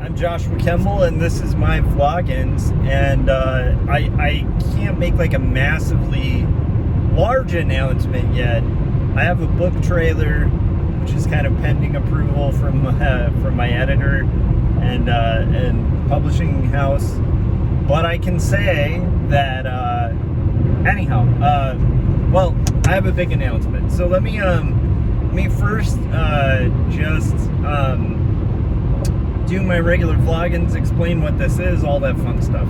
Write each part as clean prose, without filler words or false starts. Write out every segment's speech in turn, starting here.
I'm Joshua Kemble, and this is my Vloggins, and I can't make like a massively large announcement yet. I have a book trailer, which is kind of pending approval from my editor and publishing house, but I can say that well, I have a big announcement. So let me first just do my regular Vloggins, explain what this is, all that fun stuff.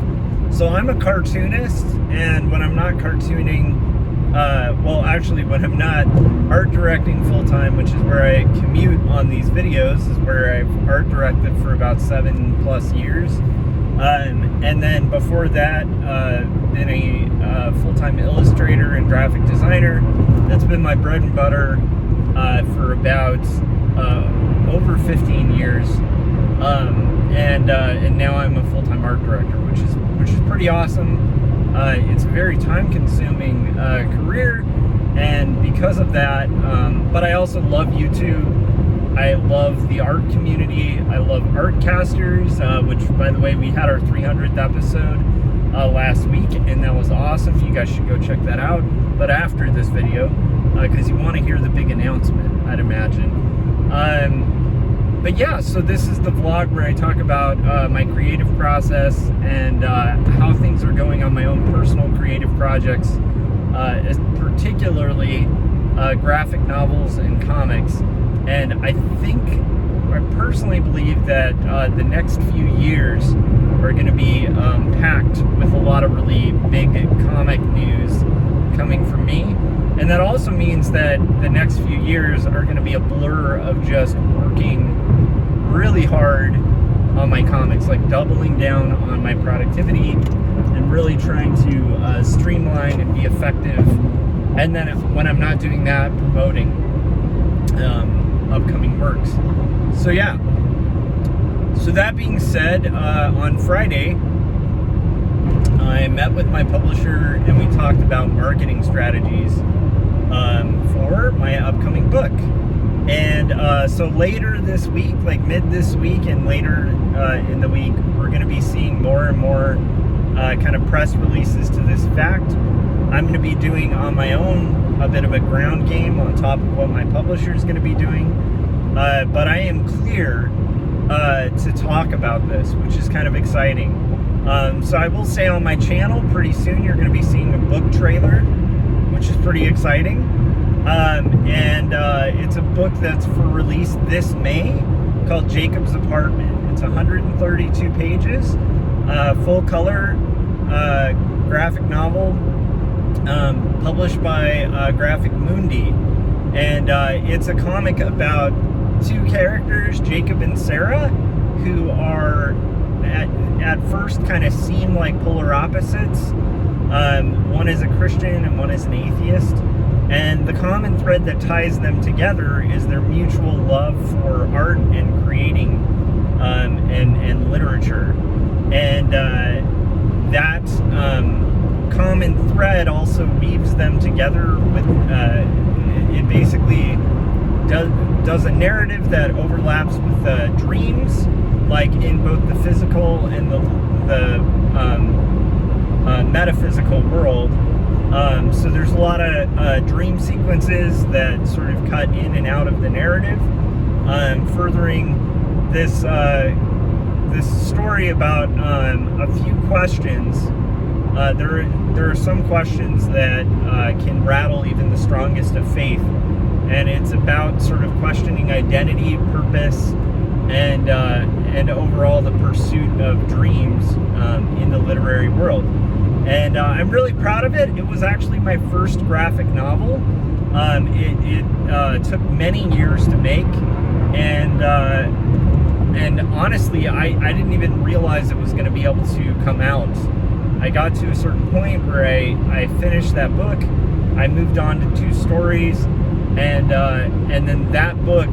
So I'm a cartoonist, and when I'm not cartooning, well, actually, when I'm not art directing full-time, which is where I commute on these videos, is where I've art directed for about 7+ years. And then before that, been a full-time illustrator and graphic designer. That's been my bread and butter for about over 15 years. And now I'm a full-time art director, which is pretty awesome. It's a very time-consuming career, and because of that, but I also love YouTube. I love the art community. I love Artcasters, which, by the way, we had our 300th episode last week, and that was awesome. You guys should go check that out. But after this video, because you want to hear the big announcement, I'd imagine. But yeah, so this is the vlog where I talk about my creative process and how things are going on my own personal creative projects, particularly graphic novels and comics. And I personally believe that the next few years are going to be packed with a lot of really big comic news coming from me. And that also means that the next few years are going to be a blur of just working really hard on my comics, like doubling down on my productivity and really trying to streamline and be effective. And then when I'm not doing that, promoting upcoming works. So yeah. So that being said, on Friday, I met with my publisher and we talked about marketing strategies for my upcoming book. And so later this week, like mid this week and later in the week, we're going to be seeing more and more kind of press releases to this fact. I'm going to be doing on my own a bit of a ground game on top of what my publisher is going to be doing. But I am clear to talk about this, which is kind of exciting. So I will say on my channel pretty soon you're going to be seeing a book trailer, which is pretty exciting. And it's a book that's for release this May called Jacob's Apartment. It's 132 pages, full color graphic novel, published by Graphic Mundi. And it's a comic about two characters, Jacob and Sarah, who are at first kind of seem like polar opposites. One is a Christian and one is an atheist. And the common thread that ties them together is their mutual love for art and creating and literature. And that common thread also weaves them together with, it basically does a narrative that overlaps with dreams, like in both the physical and the metaphysical world. So there's a lot of dream sequences that sort of cut in and out of the narrative, furthering this this story about a few questions. There are some questions that can rattle even the strongest of faith, and it's about sort of questioning identity, purpose, and overall the pursuit of dreams in the literary world. And I'm really proud of it. It was actually my first graphic novel. It took many years to make, and honestly, I didn't even realize it was going to be able to come out. I got to a certain point where I finished that book. I moved on to 2 stories, and then that book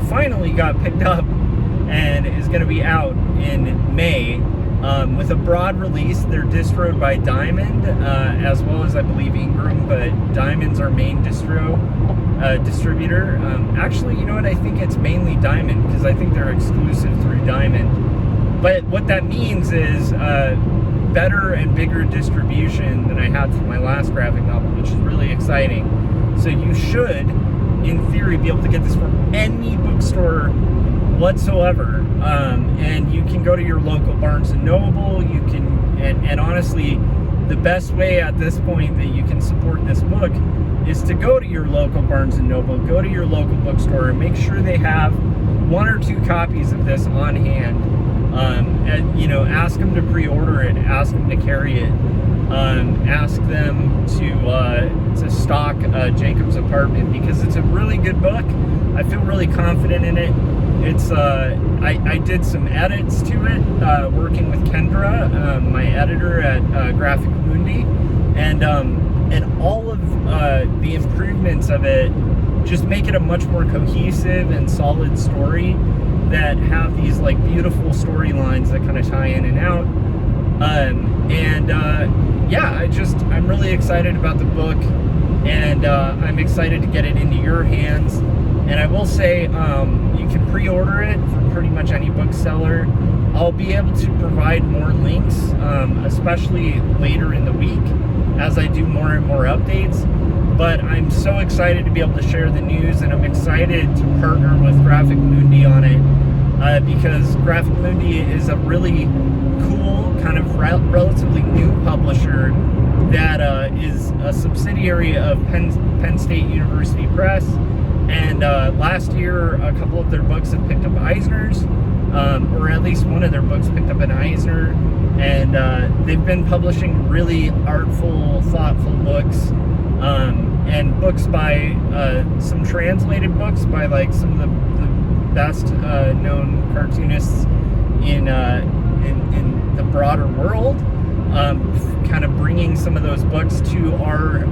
finally got picked up and is going to be out in May. with a broad release. They're distroed by Diamond, as well as I believe Ingram, but Diamond's our main distributor. Actually, you know what? I think it's mainly Diamond, because I think they're exclusive through Diamond. But what that means is better and bigger distribution than I had for my last graphic novel, which is really exciting. So you should, in theory, be able to get this from any bookstore whatsoever, and you can go to your local Barnes and Noble. You can, and honestly, the best way at this point that you can support this book is to go to your local Barnes and Noble, go to your local bookstore, and make sure they have 1 or 2 copies of this on hand. And, you know, ask them to pre-order it, ask them to carry it, ask them to stock Jacob's Apartment, because it's a really good book. I feel really confident in it. It's I did some edits to it, working with Kendra, my editor at Graphic Mundi, and all of the improvements of it just make it a much more cohesive and solid story that have these like beautiful storylines that kind of tie in and out. Yeah, I'm really excited about the book, and I'm excited to get it into your hands. And I will say, you can pre-order it from pretty much any bookseller. I'll be able to provide more links, especially later in the week as I do more and more updates. But I'm so excited to be able to share the news, and I'm excited to partner with Graphic Mundi on it, because Graphic Mundi is a really cool, kind of relatively new publisher that is a subsidiary of Penn State University Press. And last year, a couple of their books have picked up Eisners, or at least one of their books picked up an Eisner. And they've been publishing really artful, thoughtful books, and books by some translated books by like some of the best known cartoonists in the broader world, kind of bringing some of those books to our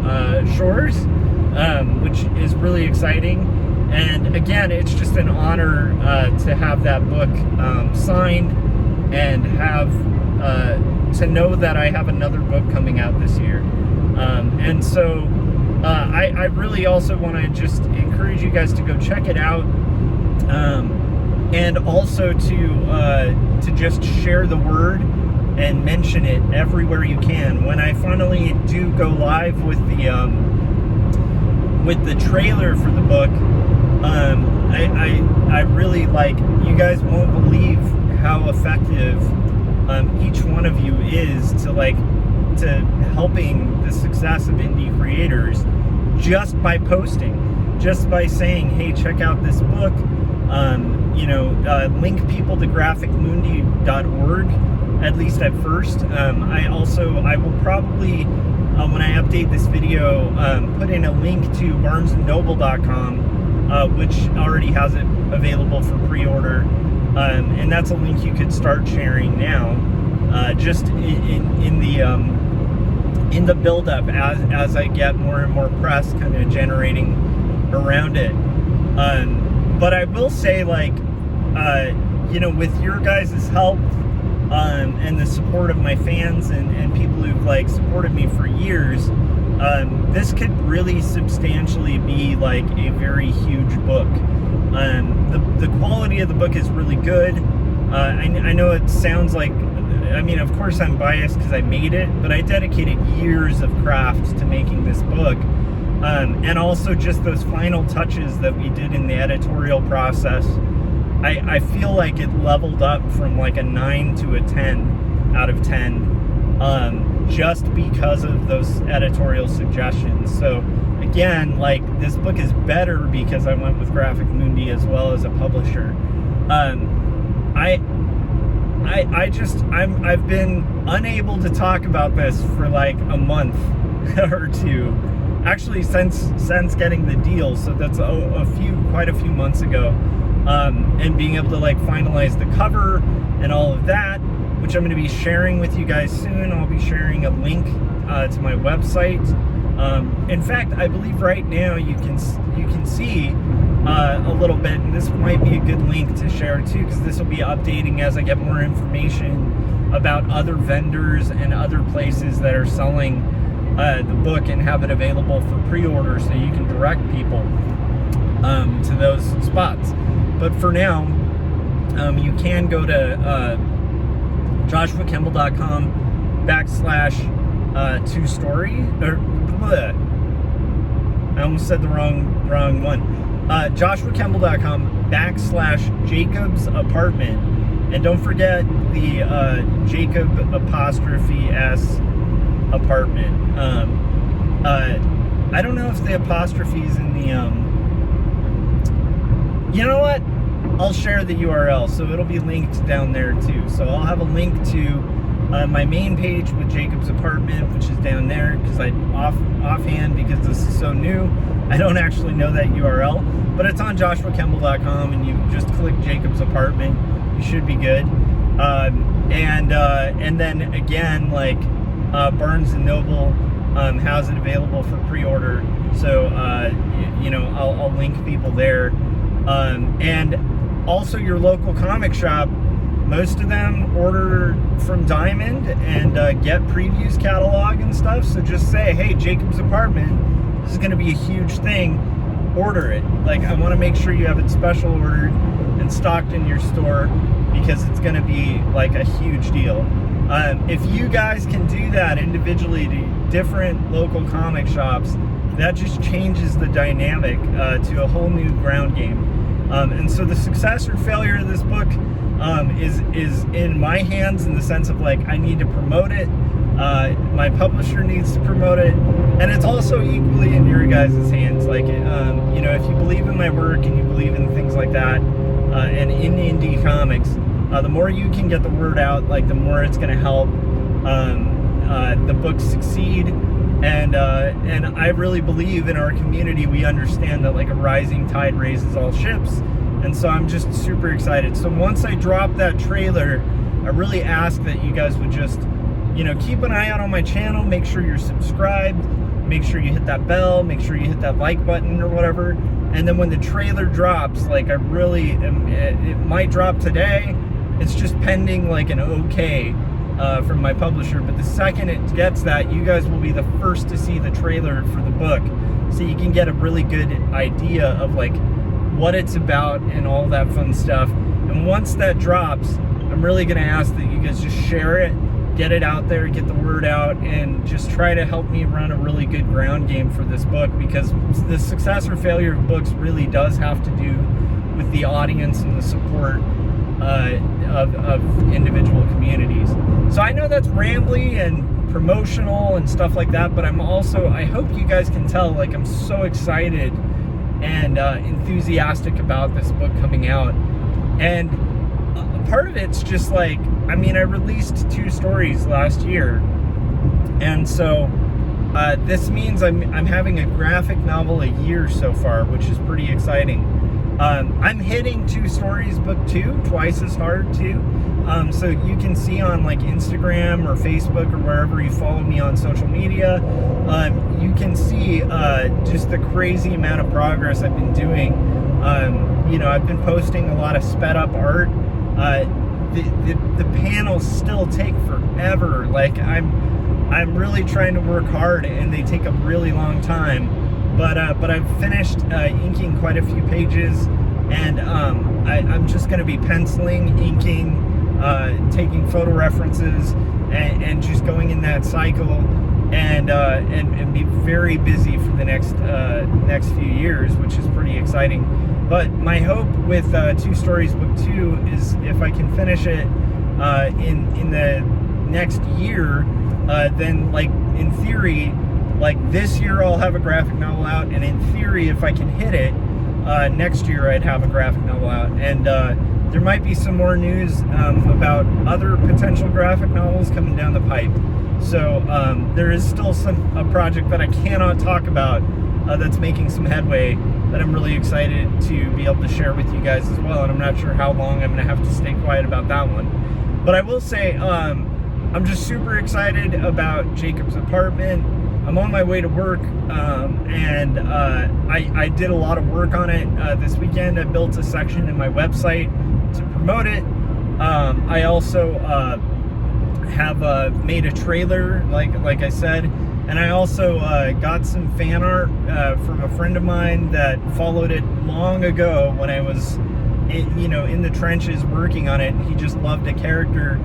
shores, which is really exciting. And again, it's just an honor to have that book signed, and have to know that I have another book coming out this year. And so I really also want to just encourage you guys to go check it out, and also to just share the word and mention it everywhere you can. When I finally do go live with the trailer for the book, I really, like, you guys won't believe how effective each one of you is to helping the success of indie creators, just by posting, just by saying, hey, check out this book, link people to graphicmundi.org, at least at first. I will probably, when I update this video, put in a link to barnesandnoble.com, which already has it available for pre-order, and that's a link you could start sharing now, just in the build-up as I get more and more press kind of generating around it. But I will say, like, with your guys' help, and the support of my fans and people who've like supported me for years, this could really substantially be like a very huge book. The quality of the book is really good. I know it sounds like, I mean, of course I'm biased because I made it, but I dedicated years of craft to making this book. And also just those final touches that we did in the editorial process, I feel like it leveled up from like a 9 to a 10 out of 10, just because of those editorial suggestions. So again, like, this book is better because I went with Graphic Mundi as well as a publisher. I've been unable to talk about this for like a month or two, actually since getting the deal. So that's quite a few months ago. And being able to like finalize the cover and all of that, which I'm going to be sharing with you guys soon. I'll be sharing a link to my website. In fact, I believe right now you can see a little bit, and this might be a good link to share too, because this will be updating as I get more information about other vendors and other places that are selling the book and have it available for pre-order, so you can direct people to those spots. But for now, you can go to joshuakemble.com/2story, or I almost said the wrong one. joshuakemble.com/Jacob's Apartment, and don't forget the Jacob 'S apartment. I don't know if the apostrophe is in the you know what? I'll share the URL, so it'll be linked down there too. So I'll have a link to my main page with Jacob's Apartment, which is down there, because offhand, because this is so new, I don't actually know that URL, but it's on joshuakemble.com, and you just click Jacob's Apartment. You should be good. And then again, like Barnes and Noble has it available for pre-order, so you know, I'll link people there. And also your local comic shop, most of them order from Diamond and get previews catalog and stuff, so just say, hey, Jacob's Apartment, this is going to be a huge thing, order it. Like, I want to make sure you have it special ordered and stocked in your store, because it's going to be like a huge deal. If you guys can do that individually to different local comic shops, that just changes the dynamic to a whole new ground game. And so the success or failure of this book is in my hands, in the sense of, like, I need to promote it, my publisher needs to promote it, and it's also equally in your guys' hands. Like, you know, if you believe in my work and you believe in things like that, and in indie comics, the more you can get the word out, like, the more it's going to help the book succeed. And I really believe in our community, we understand that, like, a rising tide raises all ships. And so I'm just super excited. So once I drop that trailer, I really ask that you guys would just, you know, keep an eye out on my channel, make sure you're subscribed, make sure you hit that bell, make sure you hit that like button or whatever. And then when the trailer drops, like, I really am, it might drop today. It's just pending, like, an okay from my publisher, but the second it gets that, you guys will be the first to see the trailer for the book, so you can get a really good idea of, like, what it's about and all that fun stuff. And once that drops, I'm really going to ask that you guys just share it, get it out there, get the word out, and just try to help me run a really good ground game for this book, because the success or failure of books really does have to do with the audience and the support of individual communities. So I know that's rambly and promotional and stuff like that, but I'm also, I hope you guys can tell, like, I'm so excited and enthusiastic about this book coming out. And part of it's just, like, I mean, I released 2 stories last year, and so this means I'm having a graphic novel a year so far, which is pretty exciting. I'm hitting 2 stories book 2 twice as hard too. So you can see on, like, Instagram or Facebook or wherever you follow me on social media, you can see just the crazy amount of progress I've been doing. You know, I've been posting a lot of sped up art. The panels still take forever. Like, I'm really trying to work hard, and they take a really long time. But I've finished inking quite a few pages, and I'm just going to be penciling, inking, taking photo references, and just going in that cycle, and be very busy for the next few years, which is pretty exciting. But my hope with 2 Stories book 2 is, if I can finish it in the next year, then, like, in theory, like, this year I'll have a graphic novel out, and in theory, if I can hit it, next year I'd have a graphic novel out. And there might be some more news about other potential graphic novels coming down the pipe. So there is still a project that I cannot talk about that's making some headway, that I'm really excited to be able to share with you guys as well. And I'm not sure how long I'm going to have to stay quiet about that one. But I will say, I'm just super excited about Jacob's Apartment. I'm on my way to work, and I did a lot of work on it this weekend. I built a section in my website to promote it. I also have made a trailer, like I said, and I also got some fan art from a friend of mine that followed it long ago when I was in the trenches working on it. He just loved the character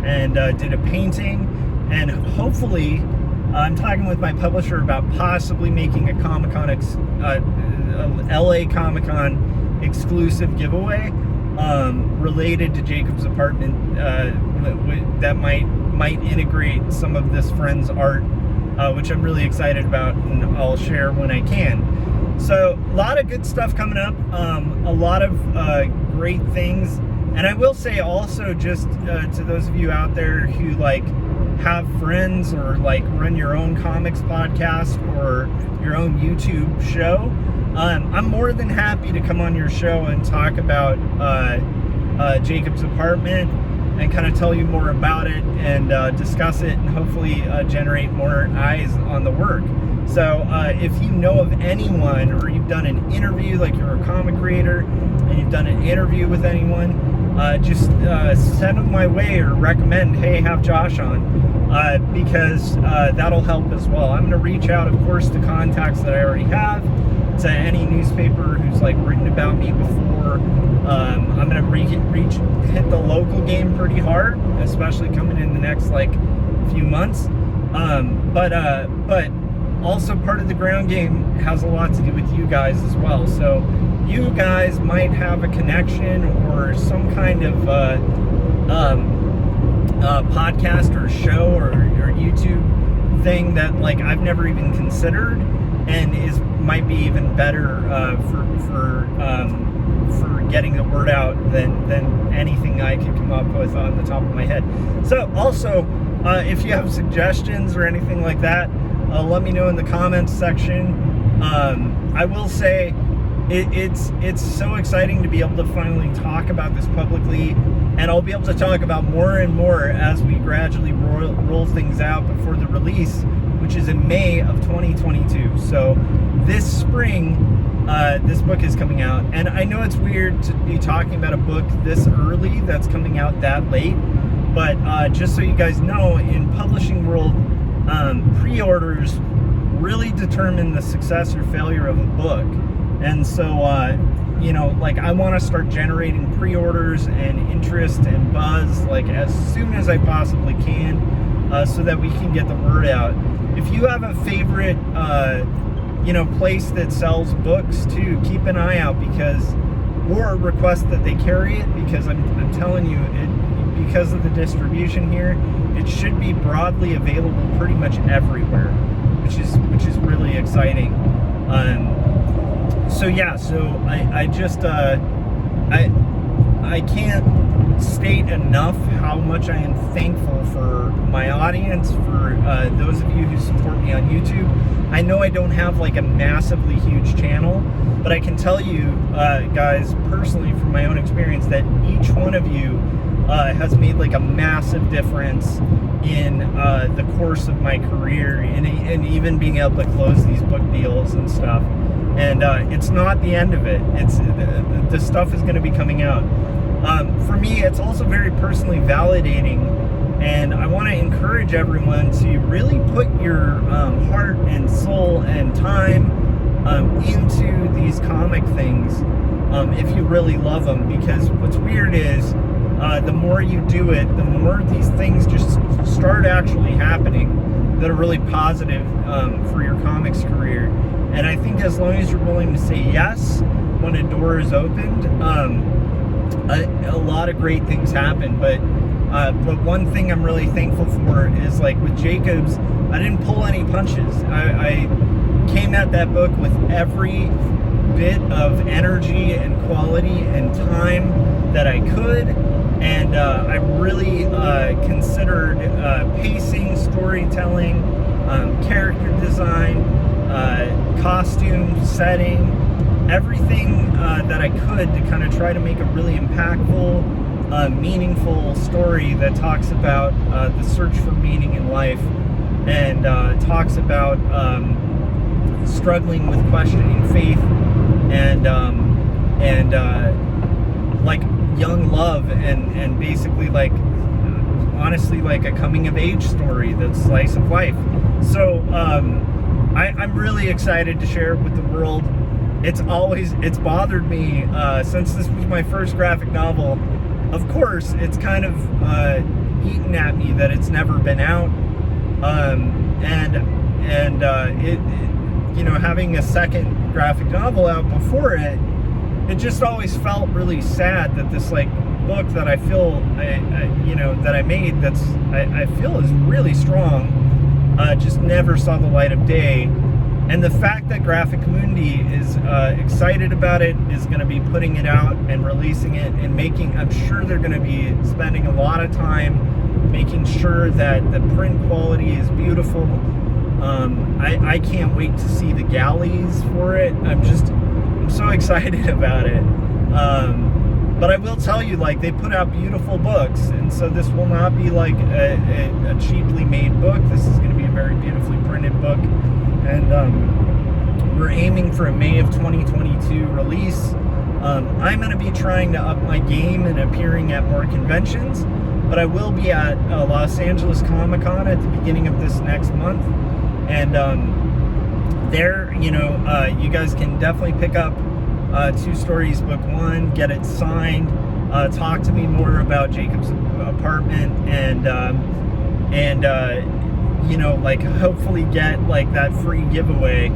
and did a painting, and hopefully I'm talking with my publisher about possibly making a Comic-Con LA Comic-Con exclusive giveaway related to Jacob's apartment that might integrate some of this friend's art, which I'm really excited about, and I'll share when I can. So a lot of good stuff coming up, a lot of great things. And I will say also, just to those of you out there who have friends or run your own comics podcast or your own YouTube show, I'm more than happy to come on your show and talk about Jacob's apartment and kind of tell you more about it and discuss it, and hopefully generate more eyes on the work. So if you know of anyone, or you've done an interview, like you're a comic creator and you've done an interview with anyone, just send them my way or recommend, hey, have Josh on, because that'll help as well. I'm going to reach out, of course, to contacts that I already have, to any newspaper who's written about me before. I'm going to hit the local game pretty hard, especially coming in the next few months. But also part of the ground game has a lot to do with you guys as well. So you guys might have a connection or some kind of podcast or show or YouTube thing that I've never even considered, and might be even better for getting the word out than anything I could come up with on the top of my head. So also, if you have suggestions or anything like that, let me know in the comments section. I will say it's so exciting to be able to finally talk about this publicly, and I'll be able to talk about more and more as we gradually roll things out before the release, which is in May of 2022. So this spring, this book is coming out, and I know it's weird to be talking about a book this early that's coming out that late, but just so you guys know, in publishing world, pre-orders really determine the success or failure of a book. And so I want to start generating pre-orders and interest and buzz as soon as I possibly can, so that we can get the word out. If you have a favorite place that sells books too, keep an eye out, or request that they carry it, because I'm telling you, because of the distribution here, it should be broadly available pretty much everywhere, which is really exciting. So I just I can't state enough how much I am thankful for my audience, for those of you who support me on YouTube. I know I don't have a massively huge channel, but I can tell you guys personally from my own experience that each one of you has made a massive difference in the course of my career, and even being able to close these book deals and stuff. And it's not the end of it. It's the stuff is going to be coming out. For me, it's also very personally validating, and I want to encourage everyone to really put your heart and soul and time into these comic things if you really love them. Because what's weird is the more you do it, the more these things just start actually happening that are really positive for your comics career. And I think as long as you're willing to say yes when a door is opened, a lot of great things happen. But one thing I'm really thankful for is with Jacobs, I didn't pull any punches. I came at that book with every bit of energy and quality and time that I could, and I really considered pacing, storytelling, character design, costume, setting, everything that I could to kind of try to make a really impactful, meaningful story that talks about the search for meaning in life. and talks about struggling with questioning faith and like young love and basically like honestly like a coming of age story, that's slice of life. So I'm really excited to share it with the world. It's bothered me since this was my first graphic novel. Of course, it's kind of eaten at me that it's never been out, it you know, having a second graphic novel out before it just always felt really sad that this like book that I feel you know, that I made, that's I feel is really strong, just never saw the light of day. And the fact that Graphic Mundi is excited about it, is going to be putting it out and releasing it and making, I'm sure they're going to be spending a lot of time making sure that the print quality is beautiful. I can't wait to see the galleys for it. I'm so excited about it. But I will tell you, like, they put out beautiful books, and so this will not be like a cheaply made book. This is going to be a very beautifully printed book. And we're aiming for a May of 2022 release. I'm going to be trying to up my game and appearing at more conventions, but I will be at Los Angeles Comic-Con at the beginning of this next month. And there, you know, you guys can definitely pick up Two Stories Book 1, get it signed, talk to me more about Jacob's apartment, and you know, like hopefully get like that free giveaway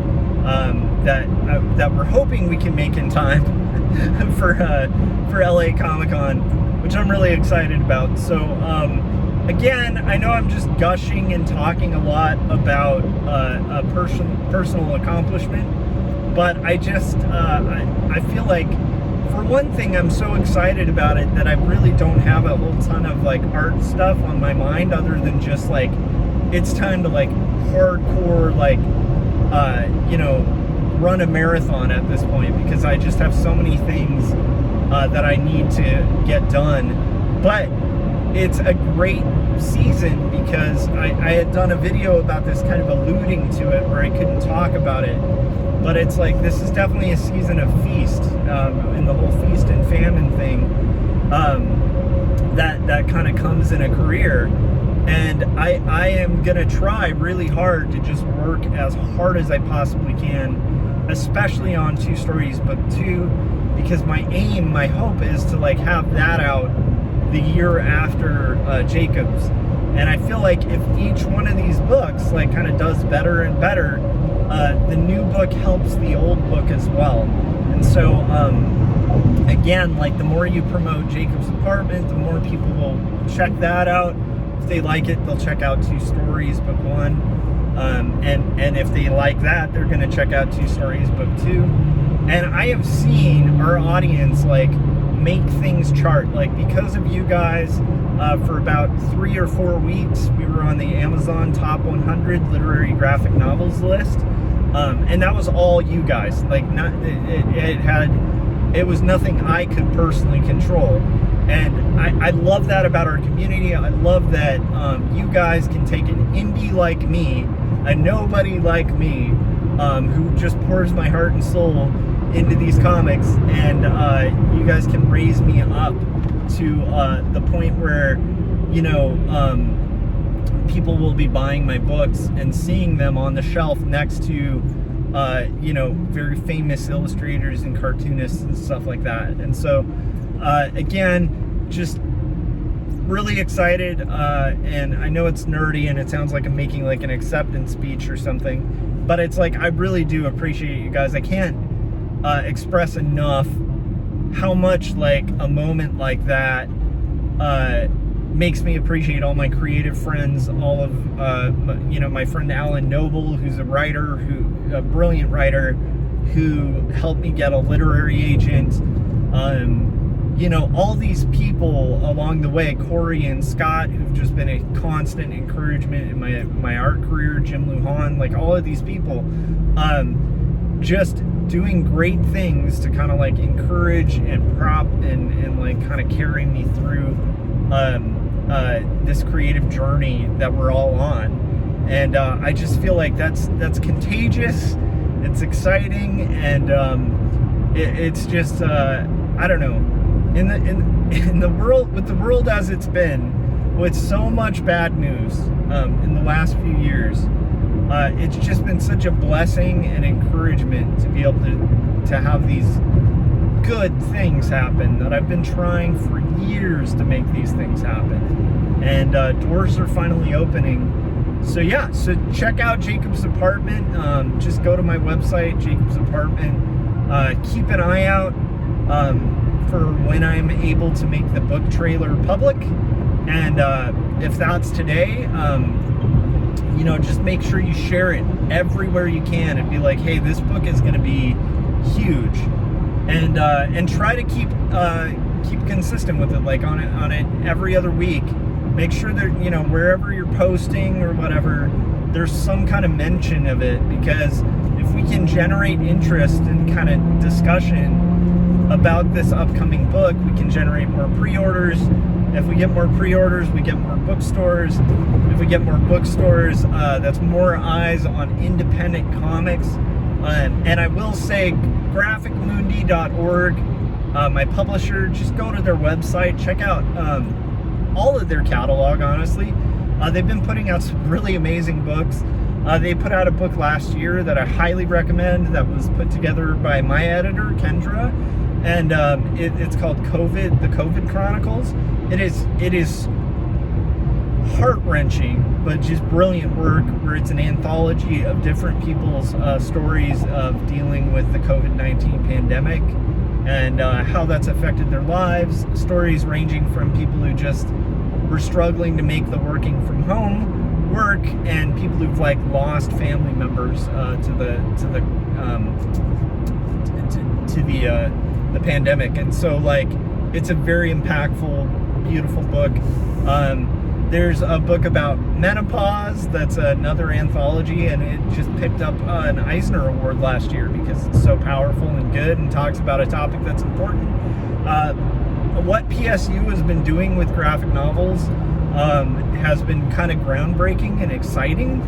that we're hoping we can make in time for LA Comic-Con, which I'm really excited about. So again, I know I'm just gushing and talking a lot about a personal accomplishment, but I just I feel like, for one thing, I'm so excited about it that I really don't have a whole ton of like art stuff on my mind, other than just like, it's time to like hardcore like you know, run a marathon at this point, because I just have so many things that I need to get done. But it's a great season because I had done a video about this, kind of alluding to it, where I couldn't talk about it, but it's like, this is definitely a season of feast, and the whole feast and famine thing that kind of comes in a career. And I am gonna try really hard to just work as hard as I possibly can, especially on Two Stories Book 2, because my aim, my hope is to like have that out the year after Jacob's. And I feel like if each one of these books like kind of does better and better, the new book helps the old book as well. And so again, like, the more you promote Jacob's apartment, the more people will check that out. If they like it, they'll check out Two Stories Book 1, and if they like that, they're going to check out Two Stories Book 2. And I have seen our audience like make things chart, like, because of you guys. For about 3 or 4 weeks, we were on the Amazon Top 100 Literary Graphic Novels list, and that was all you guys. Like, not it was nothing I could personally control. And I love that about our community. I love that you guys can take an indie like me, a nobody like me, who just pours my heart and soul into these comics, and you guys can raise me up to the point where, you know, people will be buying my books and seeing them on the shelf next to, you know, very famous illustrators and cartoonists and stuff like that. And so, again, just really excited, and I know it's nerdy and it sounds like I'm making like an acceptance speech or something, but it's like, I really do appreciate you guys. I can't express enough how much like a moment like that makes me appreciate all my creative friends, all of you know, my friend Alan Noble, who's a writer, a brilliant writer, who helped me get a literary agent. You know, all these people along the way, Corey and Scott, who've just been a constant encouragement in my art career, Jim Lujan, like all of these people, just doing great things to kind of like encourage and prop and like kind of carry me through this creative journey that we're all on. And I just feel like that's contagious. It's exciting, and it's just I don't know. In the world, with the world as it's been, with so much bad news in the last few years, it's just been such a blessing and encouragement to be able to have these good things happen that I've been trying for years to make these things happen, and doors are finally opening. So yeah, so check out Jacob's Apartment. Just go to my website, Jacob's Apartment. Keep an eye out for when I'm able to make the book trailer public, and if that's today, just make sure you share it everywhere you can and be like, hey, this book is going to be huge, and try to keep consistent with it, like on it every other week. Make sure that, wherever you're posting or whatever, there's some kind of mention of it, because if we can generate interest and kind of discussion about this upcoming book, we can generate more pre-orders. If we get more pre-orders, we get more bookstores. If we get more bookstores, that's more eyes on independent comics. And I will say, graphicmundi.org, my publisher, just go to their website, check out all of their catalog, honestly. They've been putting out some really amazing books. They put out a book last year that I highly recommend, that was put together by my editor, Kendra, and it's called The COVID Chronicles. It is heart-wrenching, but just brilliant work, where it's an anthology of different people's stories of dealing with the COVID-19 pandemic, and how that's affected their lives. Stories ranging from people who just were struggling to make the working from home work, and people who've lost family members to the pandemic. And so it's a very impactful, beautiful book. There's a book about menopause that's another anthology, and it just picked up an Eisner Award last year because it's so powerful and good and talks about a topic that's important. What PSU has been doing with graphic novels has been kind of groundbreaking and exciting.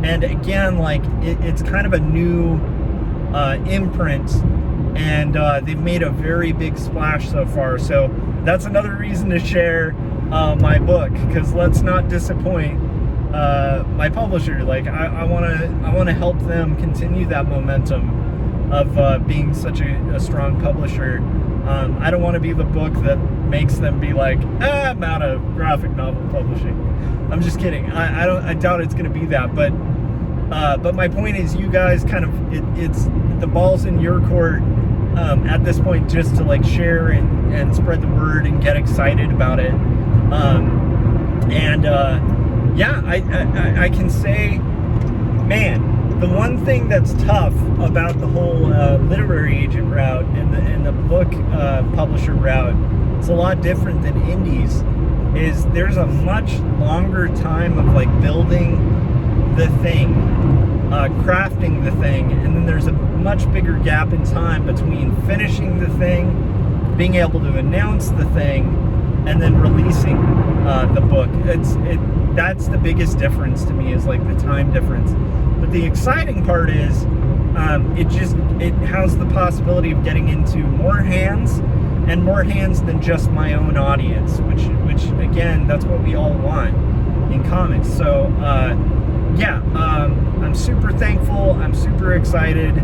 And again, it's kind of a new imprint, and they've made a very big splash so far. So that's another reason to share my book, because let's not disappoint my publisher. I want to help them continue that momentum of being such a strong publisher. I don't want to be the book that makes them be like, I'm out of graphic novel publishing. I'm just kidding. I doubt it's going to be that. But my point is, you guys it's the ball's in your court at this point, just to share and spread the word and get excited about it. I can say, man, the one thing that's tough about the whole literary agent route and the book publisher route, it's a lot different than indies, is there's a much longer time of building the thing, crafting the thing, and then there's a much bigger gap in time between finishing the thing, being able to announce the thing, and then releasing the book. That's the biggest difference to me, is the time difference. But the exciting part is it has the possibility of getting into more hands, and more hands than just my own audience, which again, that's what we all want in comics. So I'm super thankful. I'm super excited.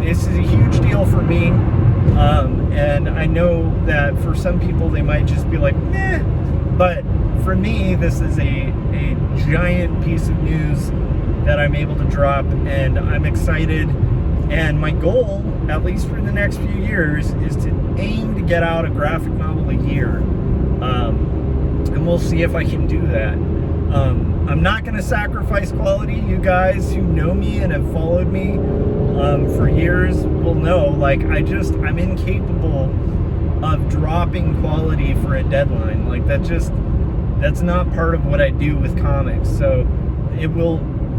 This is a huge deal for me, and I know that for some people they might just be like, meh, but for me, this is a giant piece of news that I'm able to drop, and I'm excited. And my goal, at least for the next few years, is to aim to get out a graphic novel a year. And we'll see if I can do that. I'm not going to sacrifice quality. You guys who know me and have followed me for years will know, I'm incapable of dropping quality for a deadline. That's not part of what I do with comics. So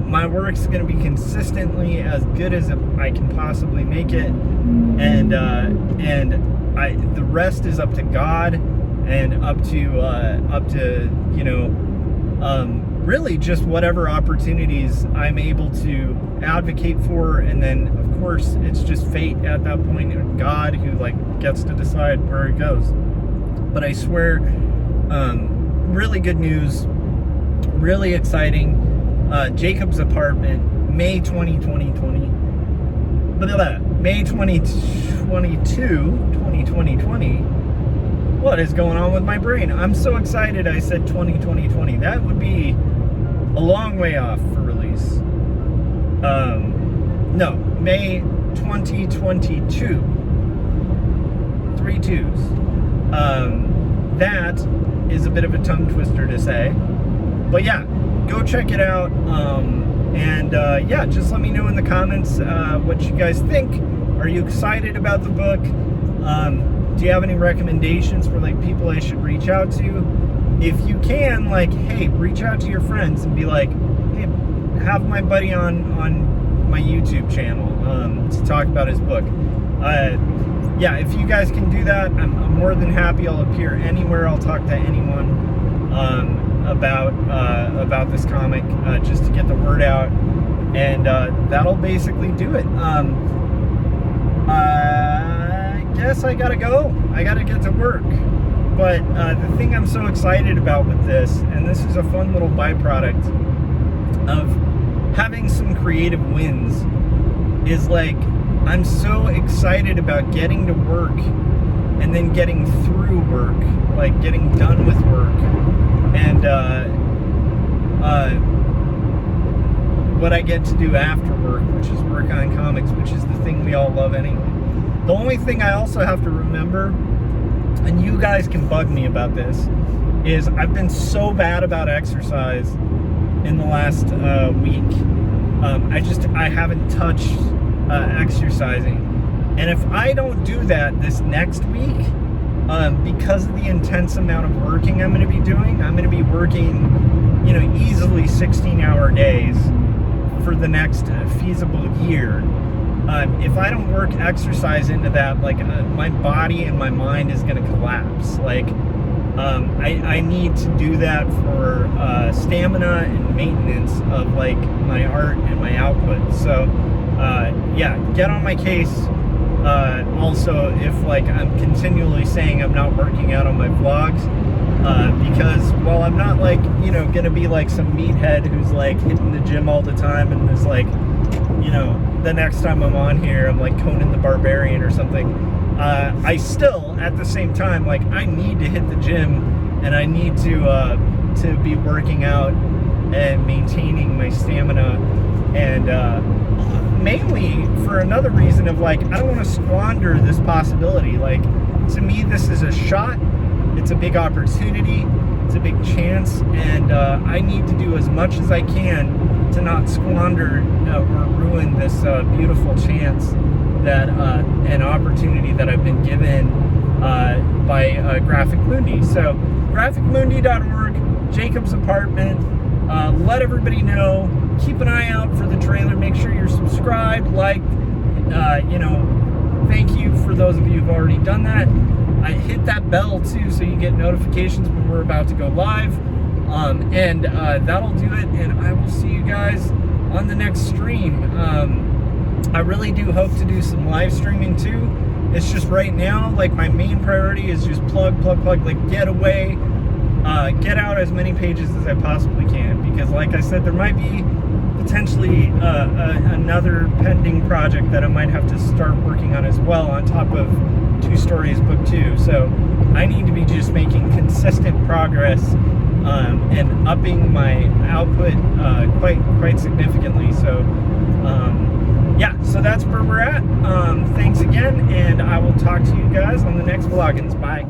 my work's going to be consistently as good as I can possibly make it, and the rest is up to God, and up to really just whatever opportunities I'm able to advocate for. And then of course it's just fate at that point, and God who like gets to decide where it goes. But I swear, really good news, really exciting. Jacob's apartment, May 2020. May 2020. What is going on with my brain? I'm so excited I said 2020. That would be a long way off for release. No, May 2022. 3 twos. That is a bit of a tongue twister to say. But yeah, go check it out. Yeah, just let me know in the comments what you guys think. Are you excited about the book? Do you have any recommendations for like people I should reach out to? If you can, like, hey, reach out to your friends and be like, hey, have my buddy on my YouTube channel to talk about his book. Yeah, if you guys can do that, I'm more than happy. I'll appear anywhere. I'll talk to anyone about this comic just to get the word out, and that'll basically do it. I guess I gotta go. I gotta get to work. But the thing I'm so excited about with this, and this is a fun little byproduct of having some creative wins, is like I'm so excited about getting to work and then getting through work, like getting done with work, and what I get to do after work, which is work on comics, which is the thing we all love anyway. The only thing I also have to remember, and you guys can bug me about this, is I've been so bad about exercise in the last week. I haven't touched exercising. And if I don't do that this next week, because of the intense amount of working I'm going to be doing, I'm going to be working, easily 16-hour days for the next feasible year. If I don't work exercise into that, like my body and my mind is going to collapse. Like I need to do that for stamina and maintenance of like my art and my output. So yeah, get on my case. Also, if like I'm continually saying I'm not working out on my vlogs, because while I'm not like gonna be like some meathead who's like hitting the gym all the time and is like the next time I'm on here I'm like Conan the Barbarian or something, I still at the same time like I need to hit the gym, and I need to be working out and maintaining my stamina, and mainly for another reason of like I don't want to squander this possibility. Like, to me this is a shot, it's a big opportunity, it's a big chance, and I need to do as much as I can to not squander or ruin this beautiful chance that an opportunity that I've been given by Graphic Mundi. So graphicmundi.org, Jacob's apartment. Let everybody know. Keep an eye out for the trailer. Make sure you're subscribed, liked. Thank you for those of you who've already done that. I hit that bell too, so you get notifications when we're about to go live. And that'll do it. And I will see you guys on the next stream. I really do hope to do some live streaming too. It's just right now, like my main priority is just plug, like get away. Get out as many pages as I possibly can, because like I said, there might be potentially another pending project that I might have to start working on as well, on top of 2 Stories Book 2. So I need to be just making consistent progress and upping my output quite significantly. So yeah, so that's where we're at. Thanks again, and I will talk to you guys on the next Vloggins. Bye.